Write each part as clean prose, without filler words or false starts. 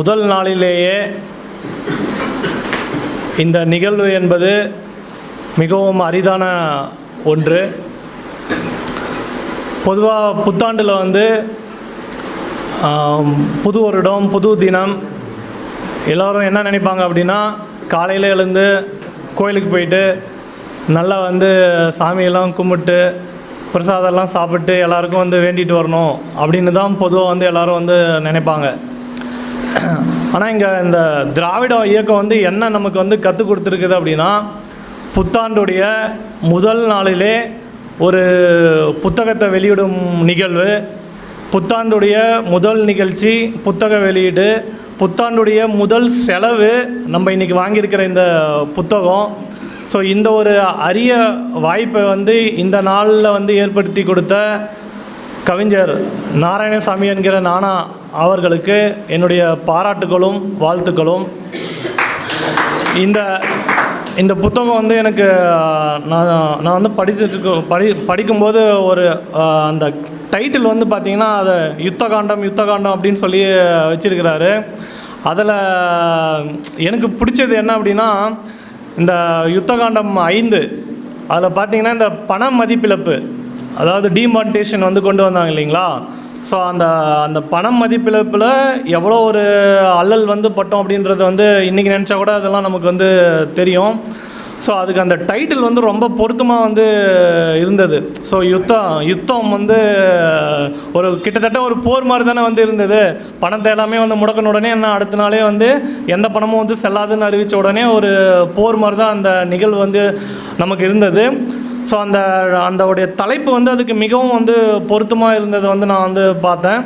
முதல் நாளிலேயே இந்த நிகழ்வு என்பது மிகவும் அரிதான ஒன்று. பொதுவாக புத்தாண்டில் புது வருடம், புது தினம், எல்லோரும் என்ன நினைப்பாங்க அப்படின்னா, காலையில் எழுந்து கோயிலுக்கு போயிட்டு நல்லா சாமியெல்லாம் கும்பிட்டு பிரசாதம்லாம் சாப்பிட்டு எல்லாருக்கும் வேண்டிட்டு வரணும் அப்படின்னு தான் பொதுவாக எல்லோரும் நினைப்பாங்க. ஆனால் இங்கே இந்த திராவிட இயக்கம் என்ன நமக்கு கற்றுக் கொடுத்துருக்குது அப்படின்னா, புத்தாண்டுடைய முதல் நாளிலே ஒரு புத்தகத்தை வெளியிடும் நிகழ்வு, புத்தாண்டுடைய முதல் நிகழ்ச்சி புத்தக வெளியீடு, புத்தாண்டுடைய முதல் செலவு நம்ம இன்றைக்கி வாங்கியிருக்கிற இந்த புத்தகம். ஸோ இந்த ஒரு அரிய வாய்ப்பை இந்த நாளில் ஏற்படுத்தி கொடுத்த கவிஞர் நாராயணசாமி என்கிற நானா அவர்களுக்கு என்னுடைய பாராட்டுகளும் வாழ்த்துக்களும். இந்த புத்தகம் எனக்கு நான் படிக்கும்போது ஒரு அந்த டைட்டில் பார்த்திங்கன்னா அதை யுத்தகாண்டம் அப்படின்னு சொல்லி வச்சிருக்கிறாரு. அதில் எனக்கு பிடிச்சது என்ன அப்படின்னா, இந்த யுத்தகாண்டம் 5 அதில் பார்த்திங்கன்னா இந்த பண மதிப்பிழப்பு, அதாவது டிமானிட்டேஷன் கொண்டு வந்தாங்க இல்லைங்களா. ஸோ அந்த பணம் மதிப்பிழப்பில் எவ்வளோ ஒரு அல்லல் பட்டோம் அப்படின்றது இன்றைக்கி நினச்சா கூட அதெல்லாம் நமக்கு தெரியும். ஸோ அதுக்கு அந்த டைட்டில் ரொம்ப பொருத்தமாக இருந்தது. ஸோ யுத்தம் ஒரு கிட்டத்தட்ட ஒரு போர் மாதிரி தானே இருந்தது. பணத்தை எல்லாமே முடக்கின உடனே என்ன அடுத்த நாளே எந்த பணமும் செல்லாதுன்னு அறிவித்த உடனே ஒரு போர் மாதிரி தான் அந்த நிகழ்வு நமக்கு இருந்தது. ஸோ அந்த தலைப்பு அதுக்கு மிகவும் பொருத்தமாக இருந்தது நான் பார்த்தேன்.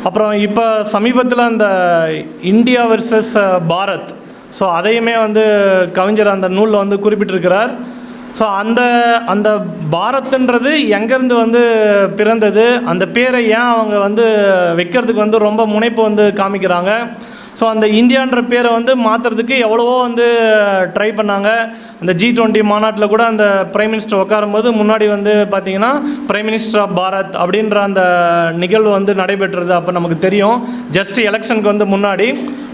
அப்புறம் இப்போ சமீபத்தில் அந்த இந்தியா வெர்சஸ் பாரத், ஸோ அதையுமே கவிஞர் அந்த நூலில் குறிப்பிட்டிருக்கிறார். ஸோ அந்த பாரத்ன்றது எங்கேருந்து பிறந்தது, அந்த பேரை ஏன் அவங்க வைக்கிறதுக்கு ரொம்ப முனைப்பு காமிக்கிறாங்க. ஸோ அந்த இந்தியான்ற பேரை மாற்றுறதுக்கு எவ்வளவோ ட்ரை பண்ணாங்க. அந்த G20 மாநாட்டில் கூட அந்த பிரைம் மினிஸ்டர் உட்காரும்போது முன்னாடி பார்த்திங்கன்னா பிரைம் மினிஸ்டர் ஆஃப் பாரத் அப்படின்ற அந்த நிகழ்வு நடைபெற்றது. அப்போ நமக்கு தெரியும், ஜஸ்ட் எலெக்ஷனுக்கு முன்னாடி.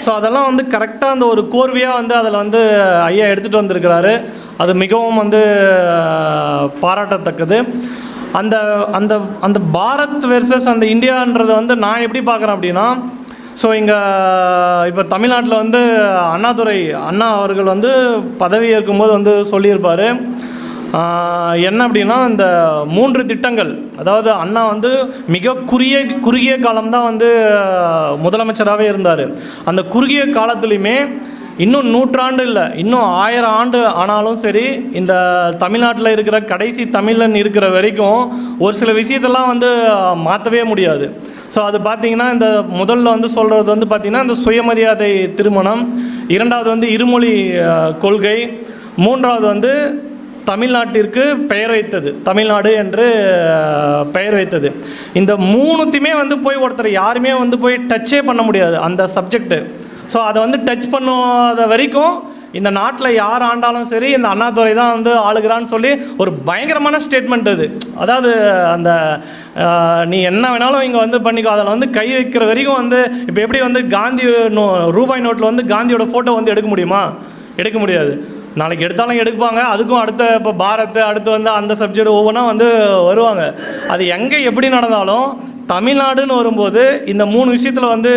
ஸோ அதெல்லாம் கரெக்டாக அந்த ஒரு கோர்வையாக அதில் ஐயா எடுத்துகிட்டு வந்திருக்கிறாரு. அது மிகவும் பாராட்டத்தக்கது. அந்த அந்த அந்த பாரத் வெர்சஸ் அந்த இந்தியான்றதை நான் எப்படி பார்க்குறேன் அப்படின்னா, ஸோ இப்போ தமிழ்நாட்டில் அண்ணா அவர்கள் பதவி ஏற்கும்போது சொல்லியிருப்பார். என்ன அப்படின்னா, இந்த 3 திட்டங்கள், அதாவது அண்ணா மிக குறுகிய காலம்தான் முதலமைச்சராகவே இருந்தார். அந்த குறுகிய காலத்துலேயுமே இன்னும் 100 ஆண்டு இல்லை, இன்னும் 1000 ஆண்டு ஆனாலும் சரி, இந்த தமிழ்நாட்டில் இருக்கிற கடைசி தமிழன் இருக்கிற வரைக்கும் ஒரு சில விஷயத்தெல்லாம் மாற்றவே முடியாது. ஸோ அது பார்த்திங்கன்னா, இந்த முதல்ல சொல்கிறது பார்த்திங்கன்னா இந்த சுயமரியாதை திருமணம், 2வது இருமொழி கொள்கை, 3வது தமிழ்நாட்டிற்கு பெயர் வைத்தது, தமிழ்நாடு என்று பெயர் வைத்தது. இந்த 3த்தையுமே போய் ஒருத்தர் யாருமே போய் டச்சே பண்ண முடியாது அந்த சப்ஜெக்டு. ஸோ அதை டச் பண்ணாத வரைக்கும் இந்த நாட்டில் யார் ஆண்டாலும் சரி, இந்த அண்ணாதுரை தான் ஆளுகிறான்னு சொல்லி ஒரு பயங்கரமான ஸ்டேட்மெண்ட் அது. அதாவது அந்த நீ என்ன வேணாலும் இங்கே பண்ணிக்கோ, அதில் கை வைக்கிற வரைக்கும் இப்போ எப்படி காந்தி ரூபாய் நோட்டில் காந்தியோட ஃபோட்டோ எடுக்க முடியுமா? எடுக்க முடியாது. நாளைக்கு எடுத்தாலும் எடுப்பாங்க. அதுக்கும் அடுத்த இப்போ பாரத், அடுத்து அந்த சப்ஜெக்ட் ஒவ்வொன்றா வருவாங்க. அது எங்கே எப்படி நடந்தாலும் தமிழ்நாடுன்னு வரும்போது இந்த 3 விஷயத்தில்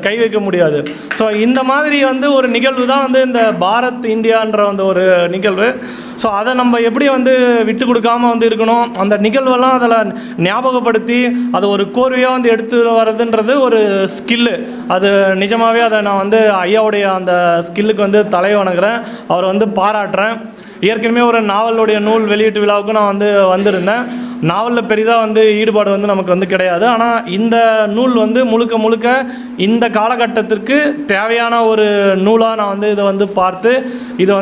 கை வைக்க முடியாது. ஸோ இந்த மாதிரி ஒரு நிகழ்வு தான் இந்த பாரத் இந்தியான்ற ஒரு நிகழ்வு. ஸோ அதை நம்ம எப்படி விட்டு கொடுக்காமல் இருக்கணும், அந்த நிகழ்வெல்லாம் அதில் ஞாபகப்படுத்தி அதை ஒரு கோர்வையாக எடுத்து வர்றதுன்றது ஒரு ஸ்கில்லு. அது நிஜமாகவே அதை நான் ஐயாவுடைய அந்த ஸ்கில்லுக்கு தலை வணங்குறேன், அவரை பாராட்டுறேன். ஏற்கனவே ஒரு நாவலுடைய நூல் வெளியீட்டு விழாவுக்கு நான் வந்திருந்தேன். நாவலில் பெரிதாக ஈடுபாடு நமக்கு கிடையாது. ஆனால் இந்த நூல் முழுக்க இந்த காலகட்டத்திற்கு தேவையான ஒரு நூலாக நான் இதை பார்த்து இதை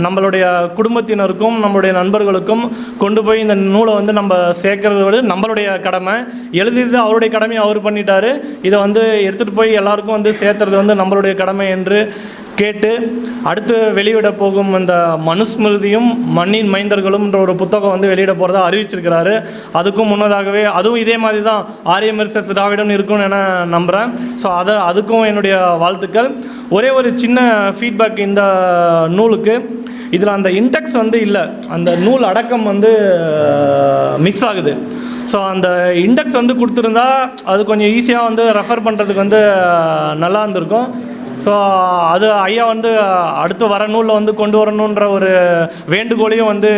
நம்மளுடைய குடும்பத்தினருக்கும் நம்மளுடைய நண்பர்களுக்கும் கொண்டு போய் இந்த நூலை நம்ம சேர்க்கறது நம்மளுடைய கடமை. எழுதியது அவருடைய கடமையை அவர் பண்ணிட்டார். இதை எடுத்துகிட்டு போய் எல்லாருக்கும் சேர்த்துறது நம்மளுடைய கடமை என்று கேட்டு அடுத்து வெளியிட போகும் இந்த மனுஸ்மிருதியும் மண்ணின் மைந்தர்களும்ன்ற ஒரு புத்தகம் வந்து வெளியிட போகிறதா அறிவிச்சிருக்கிறாரு. அதுக்கும் முன்னதாகவே அதுவும் இதே மாதிரி தான் ஆரியம் வெர்சஸ் திராவிடம் இருக்கும்னு என நம்புகிறேன். ஸோ அதுக்கும் என்னுடைய வாழ்த்துக்கள். ஒரே ஒரு சின்ன ஃபீட்பேக் இந்த நூலுக்கு, இதில் அந்த இன்டெக்ஸ் வந்து இல்லை, அந்த நூல் அடக்கம் வந்து மிஸ் ஆகுது. ஸோ அந்த இண்டெக்ஸ் வந்து கொடுத்துருந்தா அது கொஞ்சம் ஈஸியாக வந்து ரெஃபர் பண்ணுறதுக்கு வந்து நல்லா இருந்திருக்கும். ஸோ அது ஐயா வந்து அடுத்து வர நூலில் வந்து கொண்டு வரணுன்ற ஒரு வேண்டுகோளையும் வந்து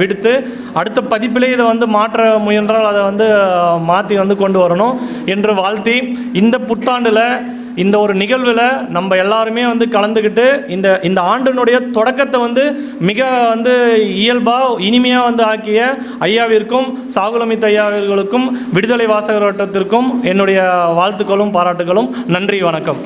விடுத்து அடுத்த பதிப்பிலே இதை வந்து மாற்ற முயன்றால் அதை வந்து மாற்றி வந்து கொண்டு வரணும் என்று வாழ்த்தி, இந்த புத்தாண்டில் இந்த ஒரு நிகழ்வில் நம்ம எல்லாருமே வந்து கலந்துக்கிட்டு இந்த ஆண்டினுடைய தொடக்கத்தை வந்து மிக வந்து இயல்பாக இனிமையாக வந்து ஆக்கிய ஐயாவிற்கும் சாகுலமித் ஐயாவிற்கும் விடுதலை வாசகர் வட்டத்திற்கும் என்னுடைய வாழ்த்துக்களும் பாராட்டுகளும். நன்றி, வணக்கம்.